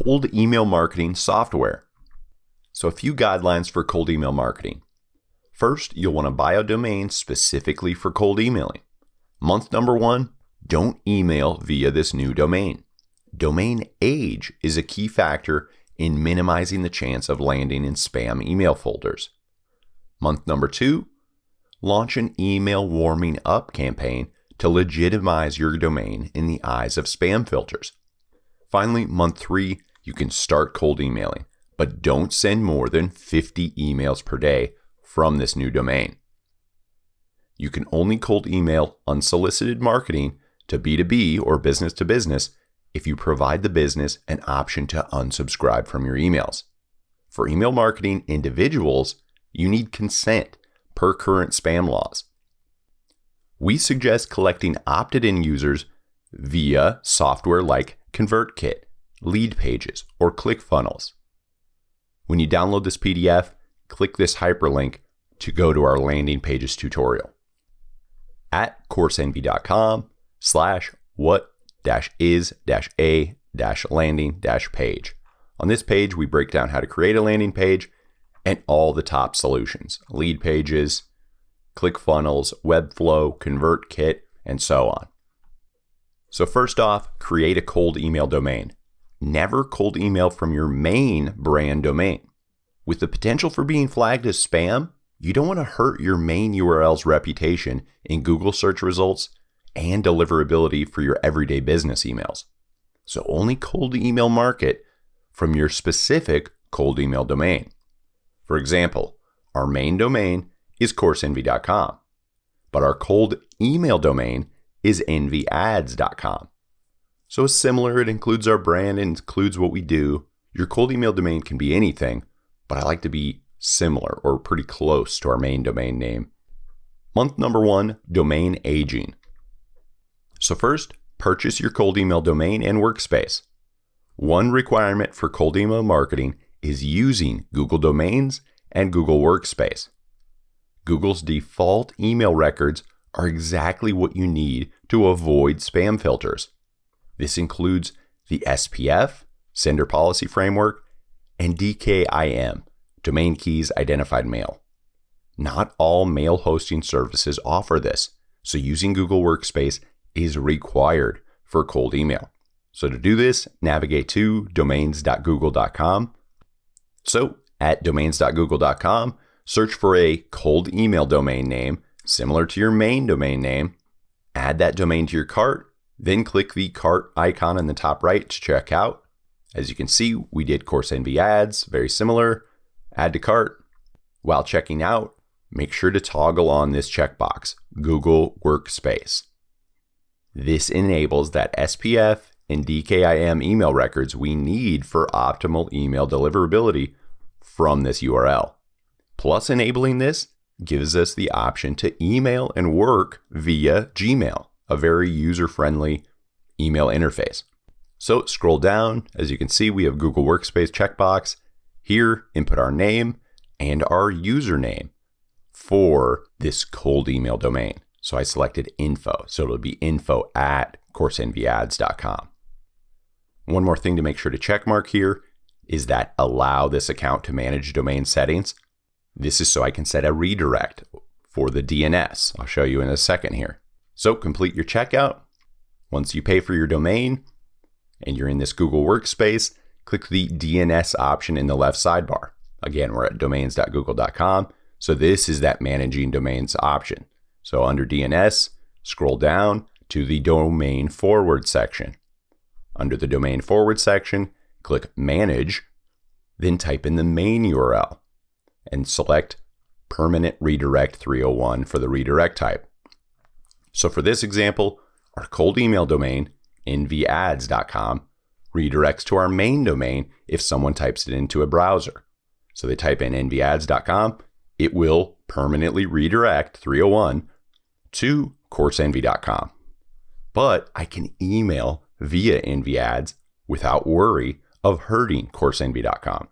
cold email marketing software. So a few guidelines for cold email marketing. First, you'll want to buy a domain specifically for cold emailing. Month number 1, don't email via this new domain. Domain age is a key factor in minimizing the chance of landing in spam email folders. Month number 2, launch an email warming up campaign to legitimize your domain in the eyes of spam filters. Finally, month 3, you can start cold emailing, but don't send more than 50 emails per day from this new domain. You can only cold email unsolicited marketing to B2B or business to business if you provide the business an option to unsubscribe from your emails. For email marketing individuals, you need consent per current spam laws. We suggest collecting opted-in users via software like ConvertKit, Lead Pages, or ClickFunnels. When you download this PDF, click this hyperlink to go to our landing pages tutorial at coursenvy.com/what-is-a-landing-page. On this page, we break down how to create a landing page and all the top solutions: Lead Pages, ClickFunnels, Webflow, ConvertKit, and so on. So first off, create a cold email domain. Never cold email from your main brand domain. With the potential for being flagged as spam, you don't want to hurt your main URL's reputation in Google search results and deliverability for your everyday business emails. So only cold email market from your specific cold email domain. For example, our main domain is coursenvy.com, but our cold email domain is envyads.com. So it's similar, it includes our brand and includes what we do. Your cold email domain can be anything, but I like to be similar or pretty close to our main domain name. Month number 1, domain aging. So first, purchase your cold email domain and workspace. One requirement for cold email marketing is using Google Domains and Google Workspace. Google's default email records are exactly what you need to avoid spam filters. This includes the SPF, Sender Policy Framework, and DKIM, Domain Keys Identified Mail. Not all mail hosting services offer this, so using Google Workspace is required for cold email. So to do this, navigate to domains.google.com. So at domains.google.com, search for a cold email domain name similar to your main domain name, add that domain to your cart, then click the cart icon in the top right to check out. As you can see, we did Coursenvy ads, very similar. Add to cart. While checking out, make sure to toggle on this checkbox, Google Workspace. This enables that SPF and DKIM email records we need for optimal email deliverability from this URL. Plus, enabling this gives us the option to email and work via Gmail, a very user-friendly email interface. So scroll down. As you can see, we have Google Workspace checkbox. Here, input our name and our username for this cold email domain. So I selected info. So it'll be info@coursenvyads.com. One more thing to make sure to check mark here is that allow this account to manage domain settings. This is so I can set a redirect for the DNS. I'll show you in a second here. So complete your checkout. Once you pay for your domain and you're in this Google Workspace, click the DNS option in the left sidebar. Again, we're at domains.google.com. So this is that managing domains option. So under DNS, scroll down to the domain forward section. Under the domain forward section, click manage, then type in the main URL and select permanent redirect 301 for the redirect type. So for this example, our cold email domain, envyads.com, redirects to our main domain if someone types it into a browser. So they type in envyads.com, it will permanently redirect 301 to coursenvy.com. But I can email via envyads without worry of hurting coursenvy.com.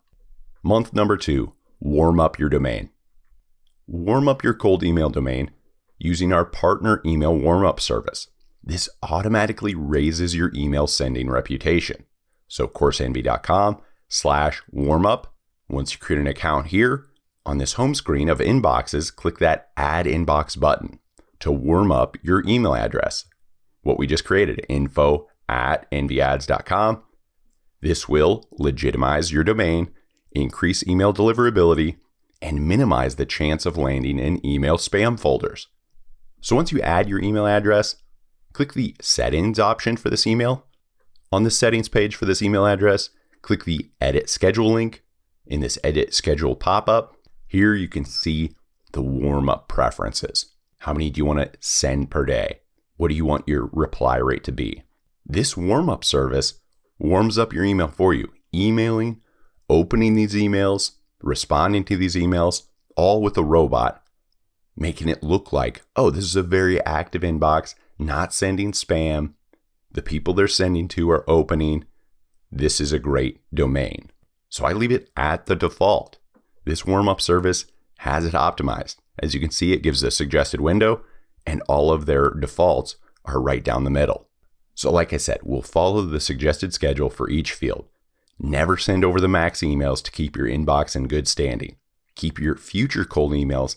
Month number 2, warm up your domain. Warm up your cold email domain using our partner email warm-up service. This automatically raises your email sending reputation. So coursenvy.com/warmup. Once you create an account here, on this home screen of inboxes, click that Add Inbox button to warm up your email address. What we just created, info@envyads.com. This will legitimize your domain, increase email deliverability, and minimize the chance of landing in email spam folders. So once you add your email address, click the Settings option for this email. On the settings page for this email address, click the Edit Schedule link. In this Edit Schedule pop-up, here you can see the warm-up preferences. How many do you want to send per day? What do you want your reply rate to be? This warm-up service warms up your email for you, emailing, opening these emails, responding to these emails, all with a robot, making it look like, oh, this is a very active inbox, not sending spam. The people they're sending to are opening. This is a great domain. So I leave it at the default. This warm-up service has it optimized. As you can see, it gives a suggested window, and all of their defaults are right down the middle. So like I said, we'll follow the suggested schedule for each field. Never send over the max emails to keep your inbox in good standing. Keep your future cold emails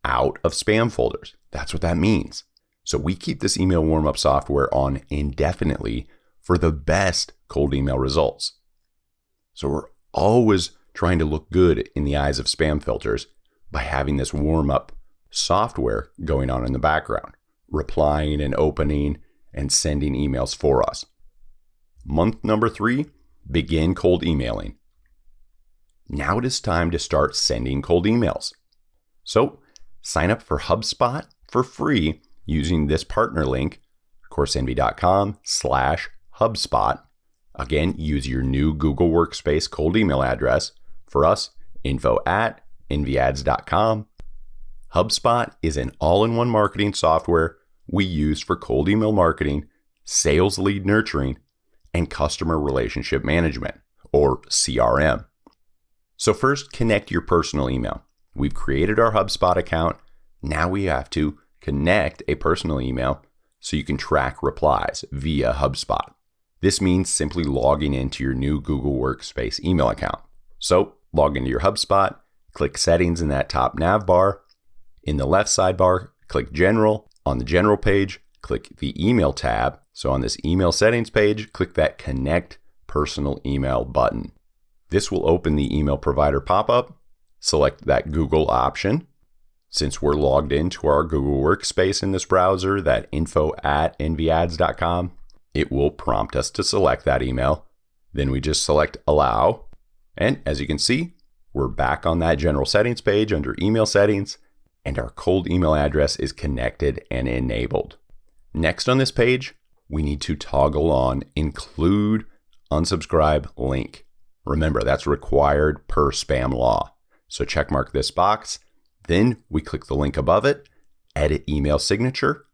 out of spam folders. That's what that means. So we keep this email warm-up software on indefinitely for the best cold email results. So we're always trying to look good in the eyes of spam filters by having this warm-up software going on in the background, replying and opening and sending emails for us. Month number 3, begin cold emailing. Now it is time to start sending cold emails. So sign up for HubSpot for free using this partner link, coursenvy.com/HubSpot. Again, use your new Google Workspace cold email address. For us, info@envyads.com. HubSpot is an all-in-one marketing software we use for cold email marketing, sales lead nurturing, and customer relationship management, or CRM. So first, connect your personal email. We've created our HubSpot account. Now we have to connect a personal email so you can track replies via HubSpot. This means simply logging into your new Google Workspace email account. So log into your HubSpot, click Settings in that top nav bar. In the left sidebar, click General. On the General page, click the Email tab. So on this Email Settings page, click that Connect Personal Email button. This will open the email provider pop-up. Select that Google option. Since we're logged into our Google Workspace in this browser, that info@envyads.com, it will prompt us to select that email. Then we just select Allow. And as you can see, we're back on that general settings page under Email Settings, and our cold email address is connected and enabled. Next on this page, we need to toggle on Include Unsubscribe Link. Remember, that's required per spam law. So checkmark this box. Then we click the link above it, edit email signature,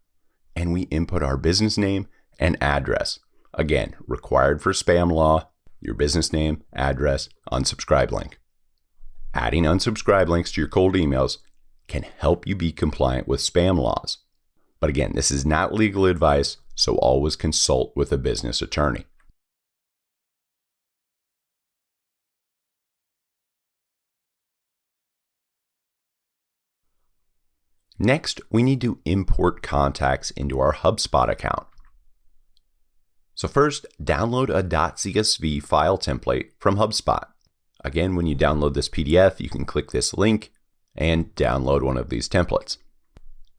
and we input our business name and address. Again, required for spam law, your business name, address, unsubscribe link. Adding unsubscribe links to your cold emails can help you be compliant with spam laws. But again, this is not legal advice, so always consult with a business attorney. Next, we need to import contacts into our HubSpot account. So first, download a .csv file template from HubSpot. Again, when you download this PDF, you can click this link and download one of these templates.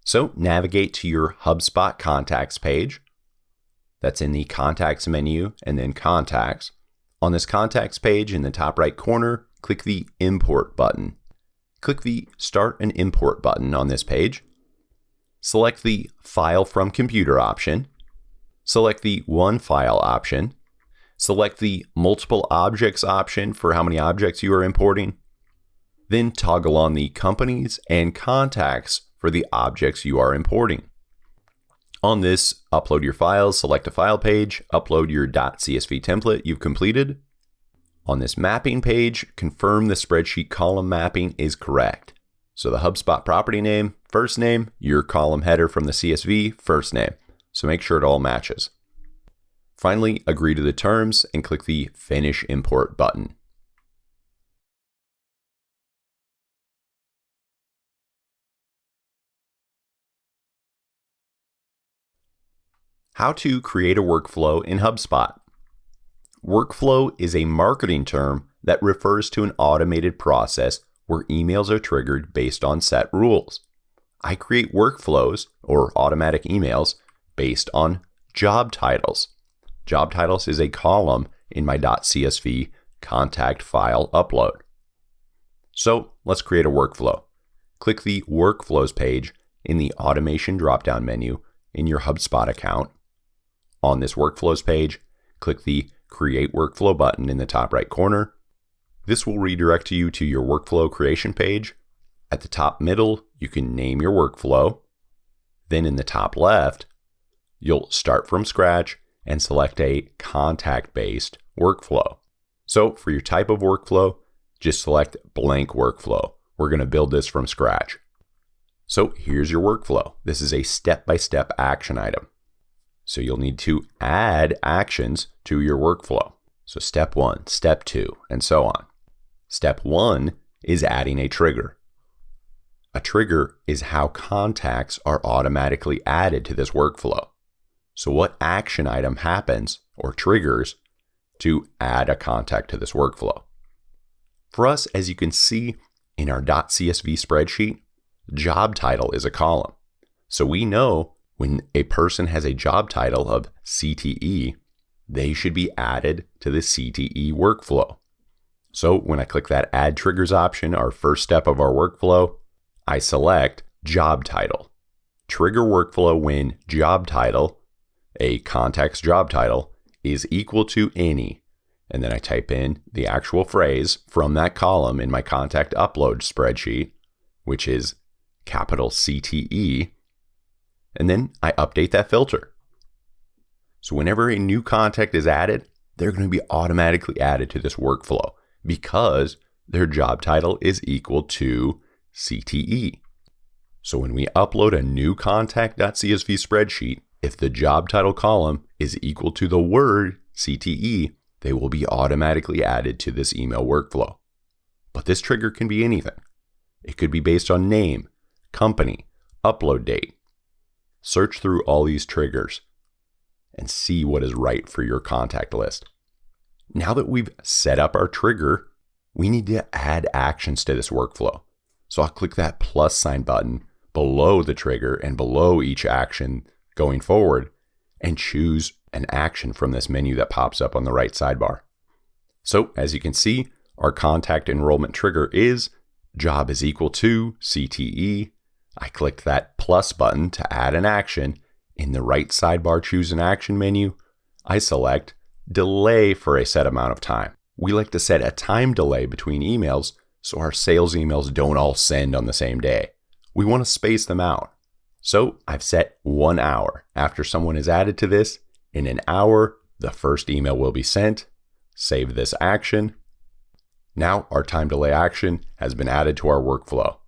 So navigate to your HubSpot contacts page. That's in the contacts menu and then contacts. On this contacts page in the top right corner, click the import button. Click the Start an Import button on this page. Select the File from Computer option. Select the One File option. Select the Multiple Objects option for how many objects you are importing. Then toggle on the Companies and Contacts for the objects you are importing. On this Upload Your Files, select a file page, upload your .csv template you've completed. On this mapping page, confirm the spreadsheet column mapping is correct. So the HubSpot property name, first name, your column header from the CSV, first name. So make sure it all matches. Finally, agree to the terms and click the Finish Import button. How to create a workflow in HubSpot. Workflow is a marketing term that refers to an automated process where emails are triggered based on set rules. I create workflows or automatic emails based on job titles. Job titles is a column in my .csv contact file upload. So let's create a workflow. Click the Workflows page in the Automation drop-down menu in your HubSpot account. On this Workflows page, click the Create Workflow button in the top right corner. This will redirect you to your workflow creation page. At the top middle, you can name your workflow. Then in the top left, you'll start from scratch and select a contact-based workflow. So for your type of workflow, just select blank workflow. We're going to build this from scratch. So here's your workflow. This is a step-by-step action item. So you'll need to add actions to your workflow. So step 1, step 2, and so on. Step 1 is adding a trigger. A trigger is how contacts are automatically added to this workflow. So what action item happens or triggers to add a contact to this workflow? For us, as you can see in our .csv spreadsheet, job title is a column. So we know when a person has a job title of CTE, they should be added to the CTE workflow. So when I click that Add Triggers option, our first step of our workflow, I select job title. Trigger workflow when job title, a contact's job title, is equal to any. And then I type in the actual phrase from that column in my contact upload spreadsheet, which is capital CTE. And then I update that filter. So whenever a new contact is added, they're going to be automatically added to this workflow because their job title is equal to CTE. So when we upload a new contact.csv spreadsheet, if the job title column is equal to the word CTE, they will be automatically added to this email workflow. But this trigger can be anything. It could be based on name, company, upload date. Search through all these triggers and see what is right for your contact list. Now that we've set up our trigger, we need to add actions to this workflow. So I'll click that plus sign button below the trigger and below each action going forward and choose an action from this menu that pops up on the right sidebar. So as you can see, our contact enrollment trigger is job is equal to CTE. I clicked that plus button to add an action. In the right sidebar, choose an action menu. I select delay for a set amount of time. We like to set a time delay between emails so our sales emails don't all send on the same day. We want to space them out. So I've set 1 hour. After someone is added to this, in an hour, the first email will be sent. Save this action. Now our time delay action has been added to our workflow.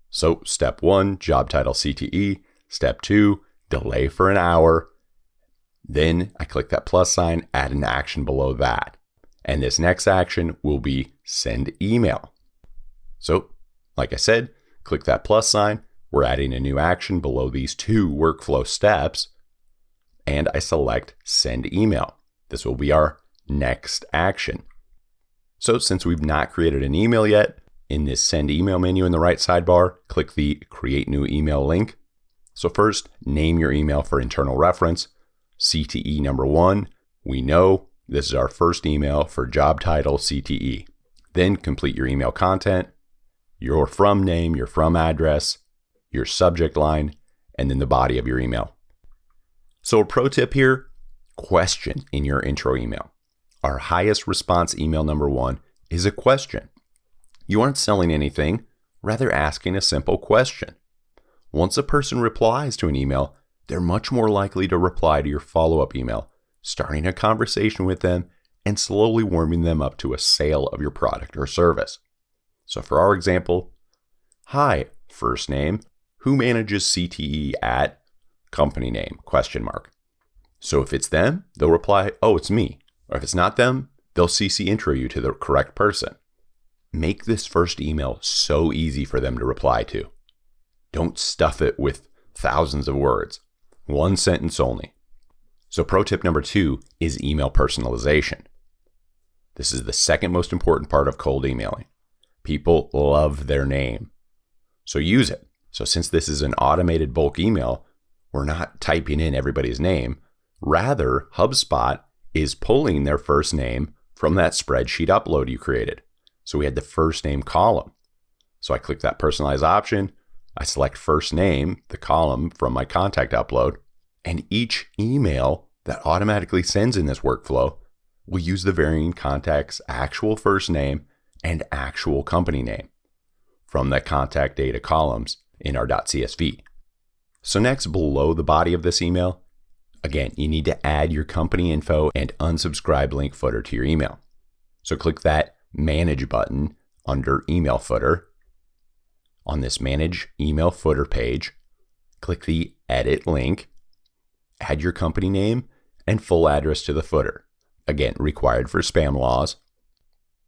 So step 1, job title CTE. Step 2, delay for an hour. Then I click that plus sign, add an action below that. And this next action will be send email. So like I said, click that plus sign. We're adding a new action below these 2 workflow steps. And I select send email. This will be our next action. So since we've not created an email yet, in this send email menu in the right sidebar, click the create new email link. So first, name your email for internal reference. CTE number 1, we know this is our first email for job title CTE. Then complete your email content, your from name, your from address, your subject line, and then the body of your email. So a pro tip here, question in your intro email. Our highest response email number 1 is a question. You aren't selling anything, rather asking a simple question. Once a person replies to an email, they're much more likely to reply to your follow-up email, starting a conversation with them and slowly warming them up to a sale of your product or service. So for our example, hi, first name, who manages CTE at company name, ? So if it's them, they'll reply, "Oh, it's me." Or if it's not them, they'll CC intro you to the correct person. Make this first email so easy for them to reply to. Don't stuff it with thousands of words. One sentence only. So pro tip number 2 is email personalization. This is the second most important part of cold emailing. People love their name. So use it. So since this is an automated bulk email, we're not typing in everybody's name. Rather, HubSpot is pulling their first name from that spreadsheet upload you created. So we had the first name column. So I click that personalize option. I select first name, the column from my contact upload, and each email that automatically sends in this workflow will use the varying contact's actual first name and actual company name from the contact data columns in our .csv. So next, below the body of this email, again, you need to add your company info and unsubscribe link footer to your email. So click that Manage button under Email Footer. On this Manage Email Footer page, click the Edit link, add your company name and full address to the footer. Again, required for spam laws.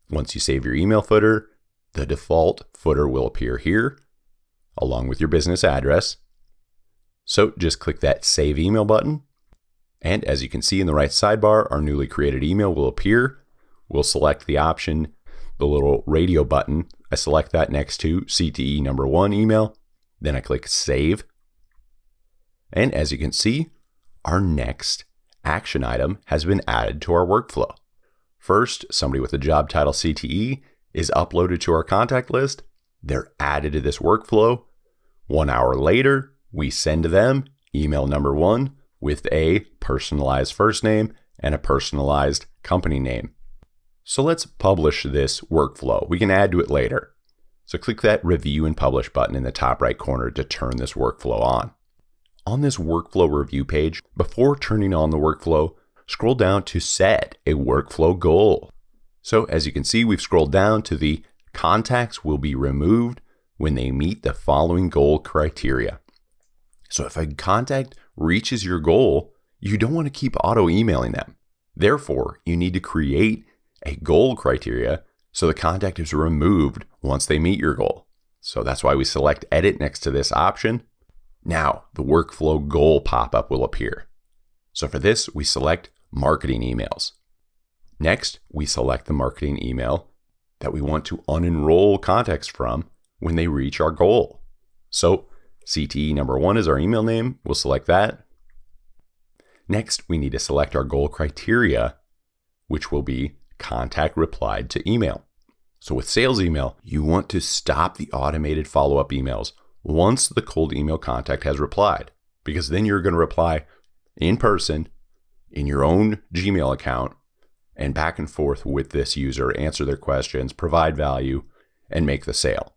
Once you save your email footer, the default footer will appear here, along with your business address. So just click that Save Email button. And as you can see in the right sidebar, our newly created email will appear. We'll select the option, the little radio button. I select that next to CTE number 1 email. Then I click Save. And as you can see, our next action item has been added to our workflow. First, somebody with the job title CTE is uploaded to our contact list. They're added to this workflow. 1 hour later, we send them email number 1 with a personalized first name and a personalized company name. So let's publish this workflow. We can add to it later. So click that Review and Publish button in the top right corner to turn this workflow on. On this workflow review page, before turning on the workflow, scroll down to Set a Workflow Goal. So as you can see, we've scrolled down to the contacts will be removed when they meet the following goal criteria. So if a contact reaches your goal, you don't want to keep auto emailing them. Therefore, you need to create a goal criteria so the contact is removed once they meet your goal. So that's why we select Edit next to this option. Now the workflow goal pop-up will appear. So for this, we select marketing emails. Next, we select the marketing email that we want to unenroll contacts from when they reach our goal. So CTE number 1 is our email name. We'll select that. Next, we need to select our goal criteria, which will be contact replied to email. So with sales email, you want to stop the automated follow-up emails once the cold email contact has replied, because then you're going to reply in person in your own Gmail account and back and forth with this user, answer their questions, provide value, and make the sale.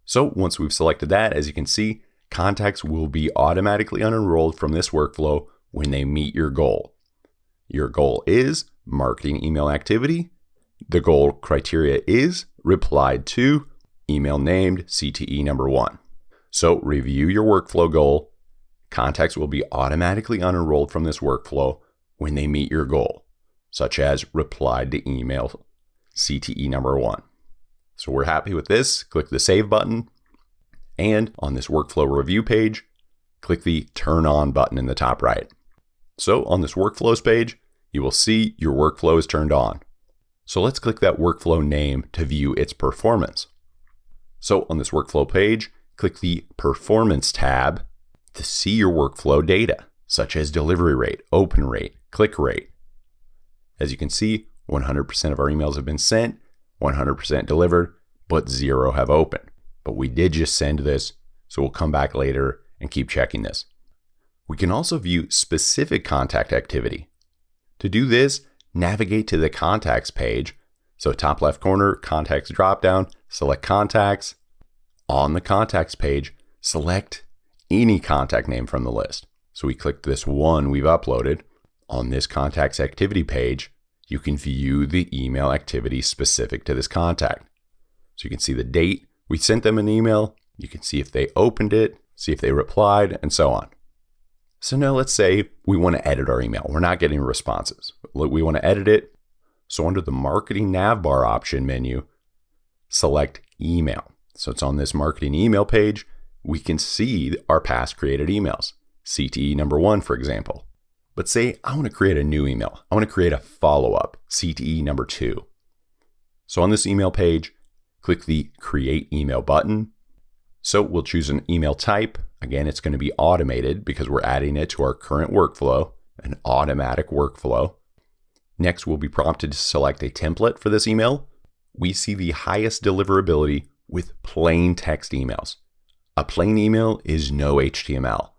So once we've selected that, as you can see, contacts will be automatically unenrolled from this workflow when they meet your goal. Your goal is marketing email activity. The goal criteria is replied to email named CTE number 1. So review your workflow goal. Contacts will be automatically unenrolled from this workflow when they meet your goal, such as replied to email CTE number 1. So we're happy with this. Click the Save button. And on this workflow review page, click the Turn On button in the top right. So on this workflows page, you will see your workflow is turned on. So let's click that workflow name to view its performance. So on this workflow page, click the Performance tab to see your workflow data, such as delivery rate, open rate, click rate. As you can see, 100% of our emails have been sent, 100% delivered, but 0 have opened. But we did just send this, so we'll come back later and keep checking this. We can also view specific contact activity. To do this, navigate to the Contacts page. So top left corner, Contacts dropdown, select Contacts. On the Contacts page, select any contact name from the list. So we click this one we've uploaded. On this Contacts activity page, you can view the email activity specific to this contact. So you can see the date we sent them an email. You can see if they opened it, see if they replied, and so on. So now let's say we want to edit our email. We're not getting responses. We want to edit it. So under the marketing navbar option menu, select email. So it's on this marketing email page. We can see our past created emails. CTE number 1, for example. But say I want to create a new email. I want to create a follow-up, CTE number 2. So on this email page, click the Create Email button. So we'll choose an email type. Again, it's going to be automated because we're adding it to our current workflow, an automatic workflow. Next, we'll be prompted to select a template for this email. We see the highest deliverability with plain text emails. A plain email is no HTML,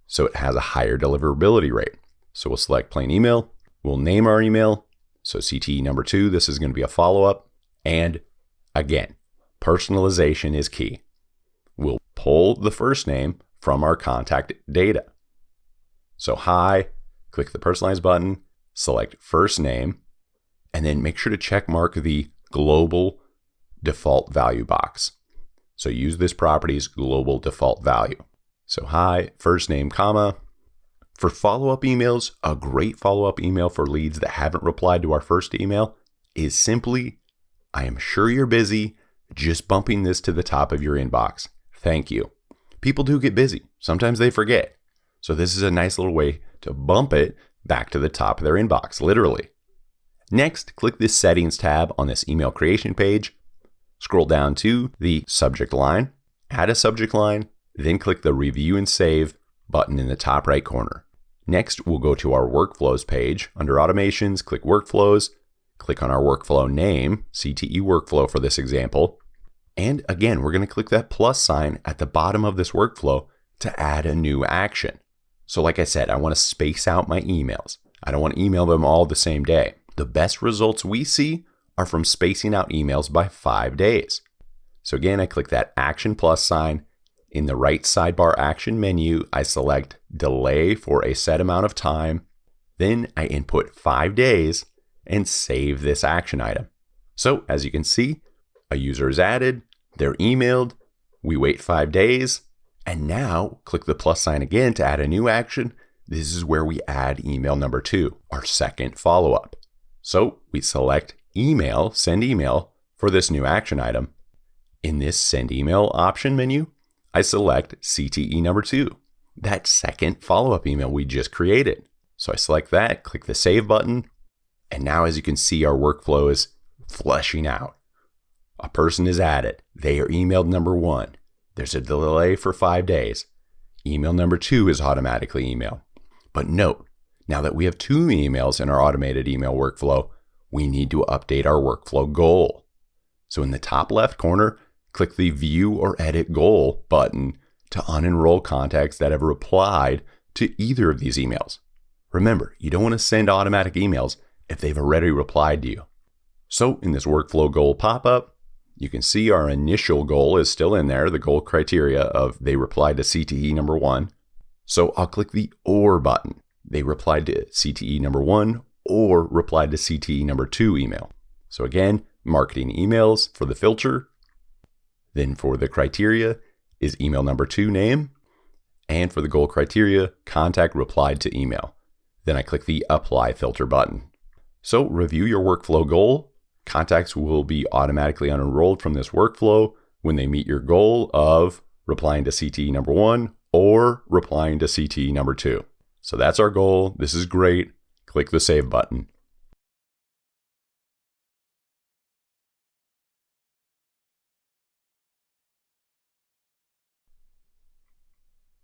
so it has a higher deliverability rate. So we'll select plain email. We'll name our email. So CTE number 2, this is going to be a follow-up. And again, personalization is key. We'll pull the first name from our contact data. So hi, click the personalize button, select first name, and then make sure to check mark the global default value box. So use this property's global default value. So hi, first name, comma. For follow-up emails, a great follow-up email for leads that haven't replied to our first email is simply, I am sure you're busy, just bumping this to the top of your inbox. Thank you. People do get busy. Sometimes they forget. So this is a nice little way to bump it back to the top of their inbox, literally. Next, click this settings tab on this email creation page. Scroll down to the subject line, add a subject line, then click the Review and Save button in the top right corner. Next, we'll go to our Workflows page. Under Automations, click Workflows, click on our workflow name, CTE Workflow for this example. And again, we're going to click that plus sign at the bottom of this workflow to add a new action. So like I said, I want to space out my emails. I don't want to email them all the same day. The best results we see are from spacing out emails by 5 days. So again, I click that action plus sign. In the right sidebar action menu, I select delay for a set amount of time. Then I input 5 days and save this action item. So as you can see, a user is added, they're emailed, we wait 5 days, and now click the plus sign again to add a new action. This is where we add email number 2, our second follow-up. So we select email, send email for this new action item. In this send email option menu, I select CTE number 2, that second follow-up email we just created. So I select that, click the save button, and now as you can see, our workflow is fleshing out. A person is added. They are emailed number 1. There's a delay for 5 days. Email number 2 is automatically emailed. But note, now that we have 2 emails in our automated email workflow, we need to update our workflow goal. So in the top left corner, click the View or Edit Goal button to unenroll contacts that have replied to either of these emails. Remember, you don't want to send automatic emails if they've already replied to you. So in this workflow goal pop-up, you can see our initial goal is still in there, the goal criteria of they replied to CTE number 1. So I'll click the OR button. They replied to CTE number 1 or replied to CTE number 2 email. So again, marketing emails for the filter. Then for the criteria is email number 2 name. And for the goal criteria, contact replied to email. Then I click the Apply Filter button. So review your workflow goal. Contacts will be automatically unenrolled from this workflow when they meet your goal of replying to CTE number 1 or replying to CTE number 2. So that's our goal. This is great. Click the Save button.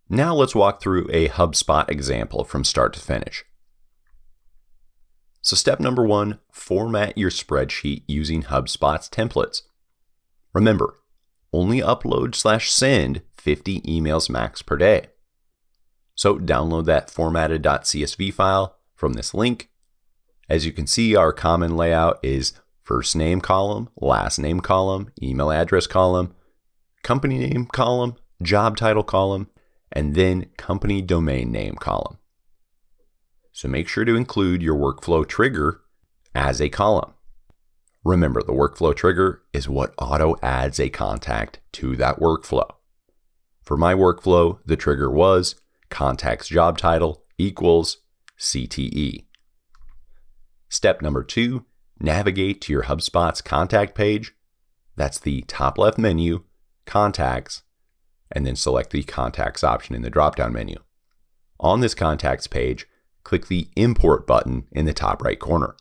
Now let's walk through a HubSpot example from start to finish. So step number 1, format your spreadsheet using HubSpot's templates. Remember, only upload/send 50 emails max per day. So download that formatted .csv file from this link. As you can see, our common layout is first name column, last name column, email address column, company name column, job title column, and then company domain name column. So make sure to include your workflow trigger as a column. Remember, the workflow trigger is what auto adds a contact to that workflow. For my workflow, the trigger was contact's job title equals CTE. Step number 2, navigate to your HubSpot's contact page. That's the top left menu, contacts, and then select the contacts option in the drop-down menu. On this contacts page, click the import button in the top right corner.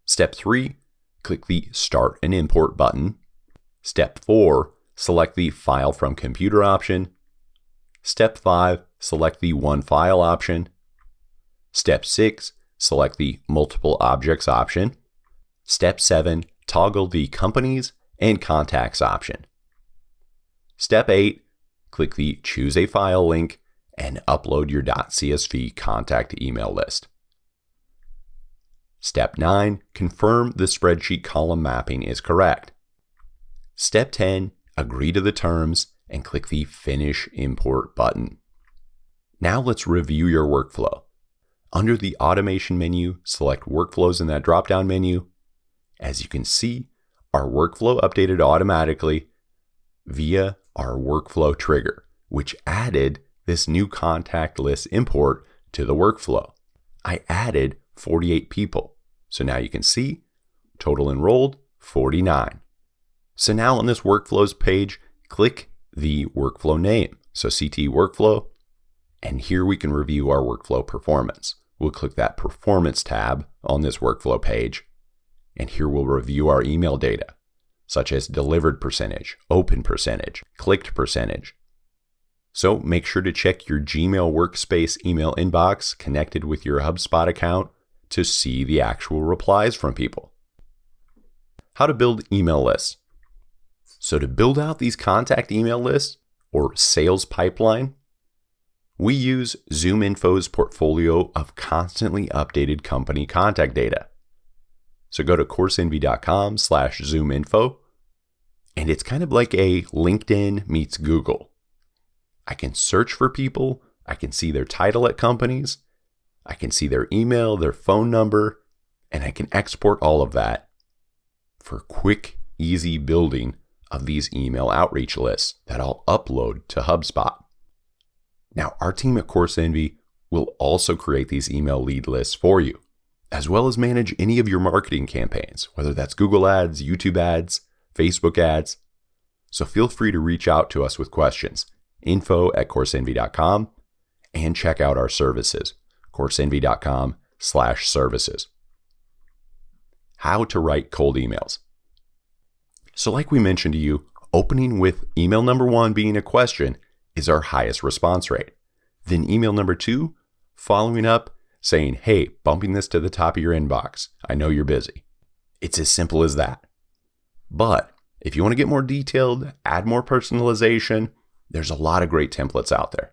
Step 3, click the Start an Import button. Step 4, select the File from Computer option. Step 5, select the One File option. Step 6, select the Multiple Objects option. Step 7, toggle the Companies and Contacts option. Step 8, click the Choose a File link and upload your .csv contact email list. Step 9, confirm the spreadsheet column mapping is correct. Step 10, agree to the terms and click the Finish Import button. Now let's review your workflow. Under the Automation menu, select Workflows in that drop-down menu. As you can see, our workflow updated automatically via our workflow trigger, which added this new contact list import to the workflow. I added 48 people. So now you can see total enrolled 49. So now on this workflows page, click the workflow name. So CT workflow. And here we can review our workflow performance. We'll click that performance tab on this workflow page. And here we'll review our email data, such as delivered percentage, open percentage, clicked percentage. So make sure to check your Gmail workspace email inbox connected with your HubSpot account to see the actual replies from people. How to build email lists. So to build out these contact email lists or sales pipeline, we use ZoomInfo's portfolio of constantly updated company contact data. So go to coursenvy.com/ZoomInfo, and it's kind of like a LinkedIn meets Google. I can search for people, I can see their title at companies, I can see their email, their phone number, and I can export all of that for quick, easy building of these email outreach lists that I'll upload to HubSpot. Now, our team at Coursenvy will also create these email lead lists for you, as well as manage any of your marketing campaigns, whether that's Google ads, YouTube ads, Facebook ads. So feel free to reach out to us with questions, info@coursenvy.com, and check out our services, coursenvy.com/services. How to write cold emails. So like we mentioned to you, opening with email number 1 being a question is our highest response rate. Then email number 2, following up, saying, hey, bumping this to the top of your inbox. I know you're busy. It's as simple as that. But if you want to get more detailed, add more personalization, there's a lot of great templates out there.